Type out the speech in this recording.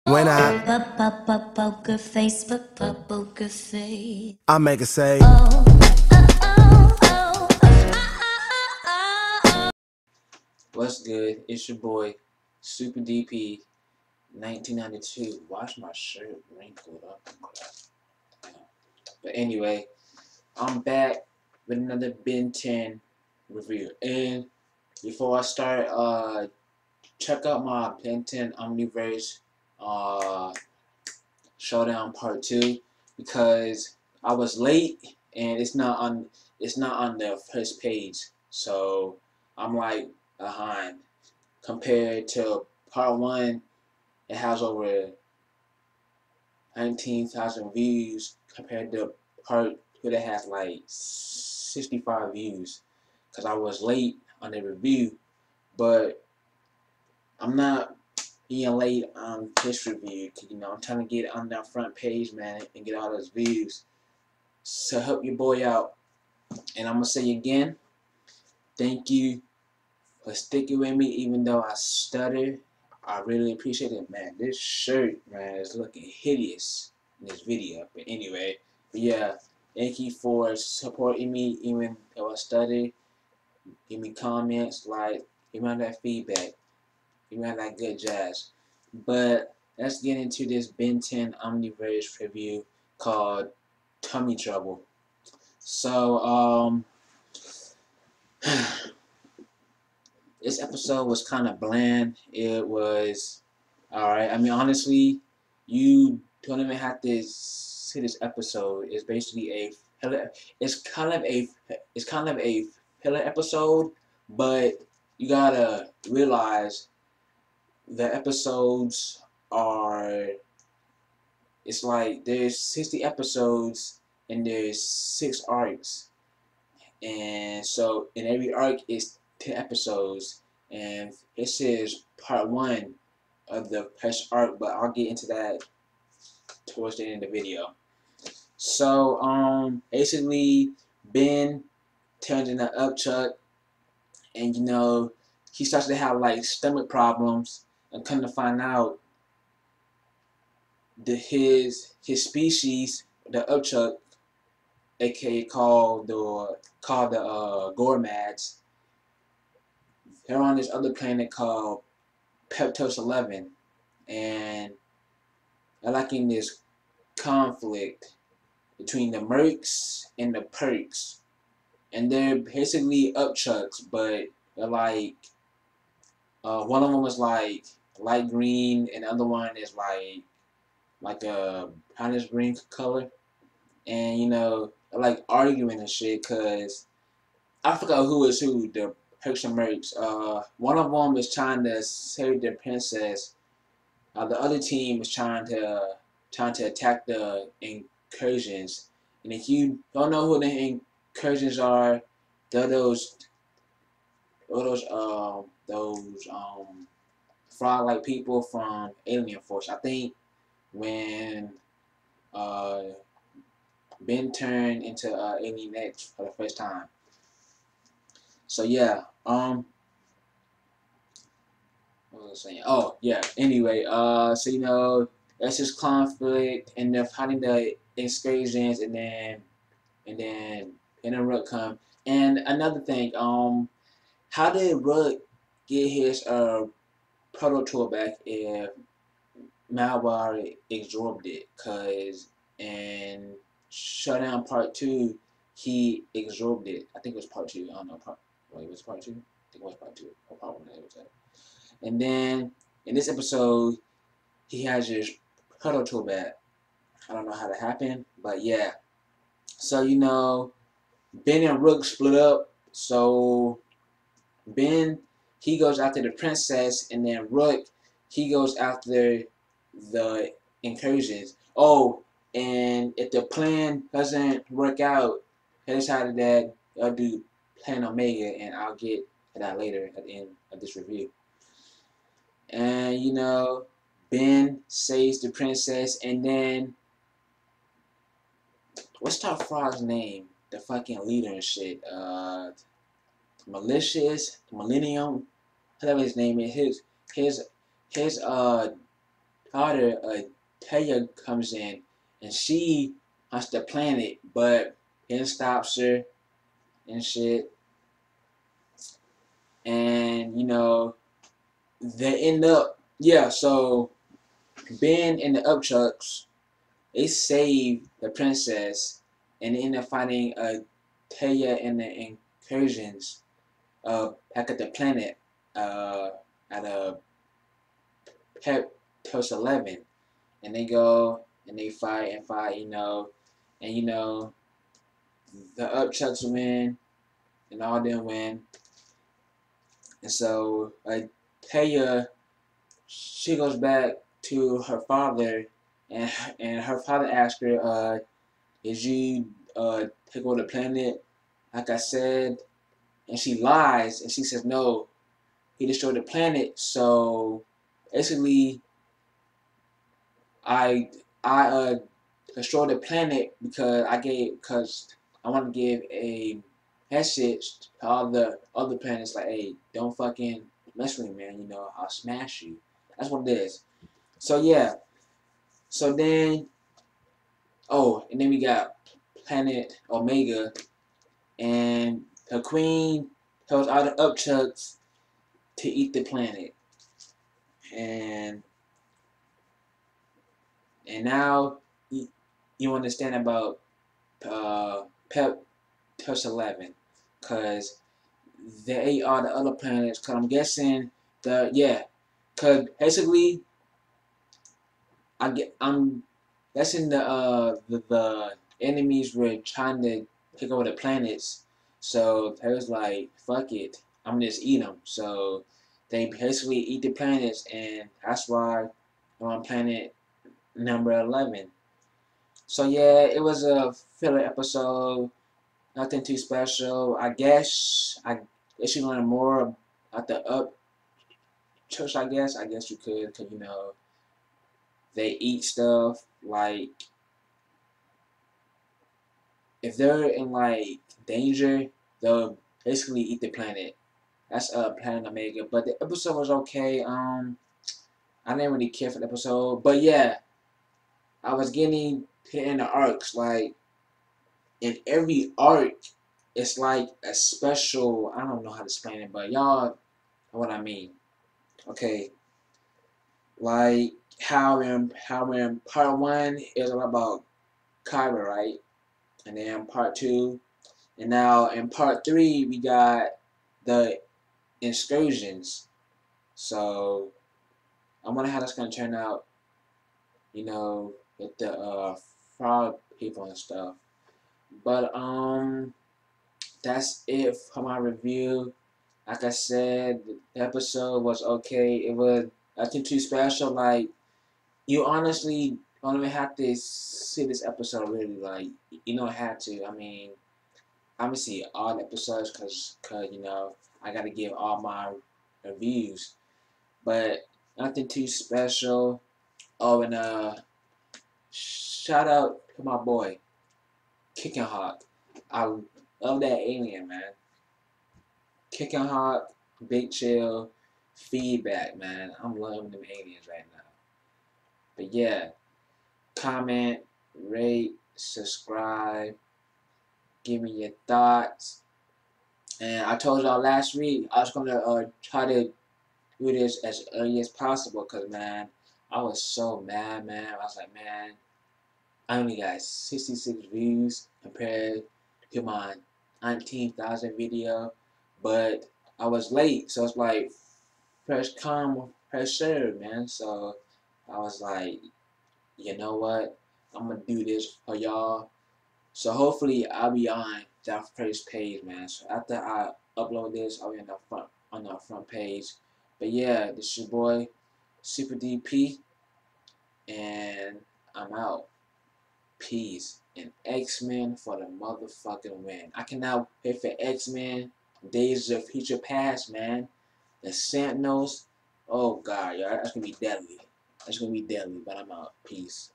When I Poker face, poker face. I make it say, What's good? It's your boy, Super DP, 1992. Watch my shirt wrinkled up and crap. But anyway, I'm back with another Ben 10 review. And before I start, check out my Ben 10 Omniverse uh, Showdown Part 2 because I was late and it's not on the first page. So I'm like behind. Compared to part 1, it has over 19,000 views compared to part 2 that has like 65 views. Cause I was late on the review, but I'm not being late on this review. Cause I'm trying to get on that front page, man, and get all those views. So help your boy out. And I'm gonna say again, thank you for sticking with me even though I stutter. I really appreciate it, man. This shirt, man, is looking hideous in this video. But anyway, yeah, thank you for supporting me even though I stutter. Give me comments, like, give me that feedback. Give me that good jazz. But let's get into this Ben 10 Omniverse review called Tummy Trouble. So, this episode was kind of bland. It was alright. I mean, honestly, you don't even have to see this episode. It's basically a it's kind of a filler episode, but you gotta realize the episodes are. It's like there's 60 episodes and there's 6 arcs, and so in every arc is 10 episodes, and this is part 1 of the first arc, but I'll get into that towards the end of the video. So basically Ben turns into upchuck, and he starts to have like stomach problems, and come to find out that his species, the upchuck, aka called the Gormads, they're on this other planet called Peptos 11, and they're like in this conflict between the Mercs and the Perks, and they're basically upchucks, but they're like one of them is like light green, and the other one is like a brownish green color, and they're like arguing and shit, cause I forgot who is who, the Perks and Mercs. One of them is trying to save the princess. The other team is trying to attack the incursions. And if you don't know who the incursions are, they're those frog-like people from Alien Force. I think when uh, Ben turned into Alien X for the first time. So yeah, what was I saying? Oh yeah. Anyway, so that's just conflict, and they're fighting the excursions, and then Rook come. And another thing, how did Rook get his proto tool back if Malware absorbed it? Cause in Shutdown Part 2, he absorbed it. I think it was Part 2. I don't know. Wait, was it Part 2? I think it was Part 2. Or Part 1. It was that. And then in this episode, he has his proto tool back. I don't know how that happened, but yeah. So Ben and Rook split up. So Ben, he goes after the princess, and then Rook, he goes after the incursions. Oh, and if the plan doesn't work out, they decided that they'll do Plan Omega, and I'll get to that later at the end of this review. And Ben saves the princess, and then what's that frog's name? The fucking leader and shit. Millennium, whatever his name is. His daughter, Taya, comes in, and she hunts the planet, but Ben stops her and shit. And they end up, yeah. So Ben and the Upchucks, they save the princess, and they end up fighting Taya and the incursions back at the planet at a Peptos 11, and they go and they fight and fight, and the Upchucks win and all them win, and so Taya, she goes back to her father, and her father asks her, "Did you take over the planet like I said?" And she lies and she says, "No, he destroyed the planet." So basically, I destroyed the planet because I want to give a message to all the other planets like, hey, don't fucking mess with me, man. I'll smash you. That's what it is. So yeah. So then, and then we got Planet Omega, and the Queen tells all the upchucks to eat the planet, and now you understand about Pep Touch 11, cause they ate all the other planets. Cause I'm guessing cause basically I'm guessing the enemies were trying to take over the planets, so they was like, fuck it, I'm gonna just eat them. So they basically eat the planets, and that's why I'm on planet number 11. So yeah, it was a filler episode. Nothing too special. I guess you learn more about the up church. I guess you could, cause they eat stuff like if they're in like danger, they'll basically eat the planet. That's Planet Omega. But the episode was okay. I didn't really care for the episode, but yeah, I was getting to the end of arcs. Like in every arc, it's like a special. I don't know how to explain it, but y'all know what I mean. Okay, like how in part one it was all about Kyra, right? And then part two, and now in part three we got the excursions. So I wonder how that's gonna turn out, with the frog people and stuff. But that's it for my review. Like I said, the episode was okay. It was nothing too special. Like you honestly don't even have to see this episode really. Like you don't have to. I mean, I'm gonna see all the episodes cause I gotta give all my reviews. But nothing too special. Oh, and shout out to my boy Kicking Hawk. I love that alien, man. Kicking Hawk, Big Chill, Feedback, man. I'm loving them aliens right now. But yeah, comment, rate, subscribe, give me your thoughts. And I told y'all last week I was gonna try to do this as early as possible, cause man, I was so mad, man. I was like, man, I only got 66 views compared to my 19,000 video, but I was late, so it's like first come, first serve, man. So I was like, you know what? I'm gonna do this for y'all. So hopefully I'll be on that first page, man. So after I upload this, I'll be on the front page. But yeah, this is your boy Super DP, and I'm out. Peace. And X-Men for the motherfucking win. I cannot wait for X-Men Days of Future Past, man. The Sentinels. Oh god, y'all, that's gonna be deadly. That's gonna be deadly. But I'm out. Peace.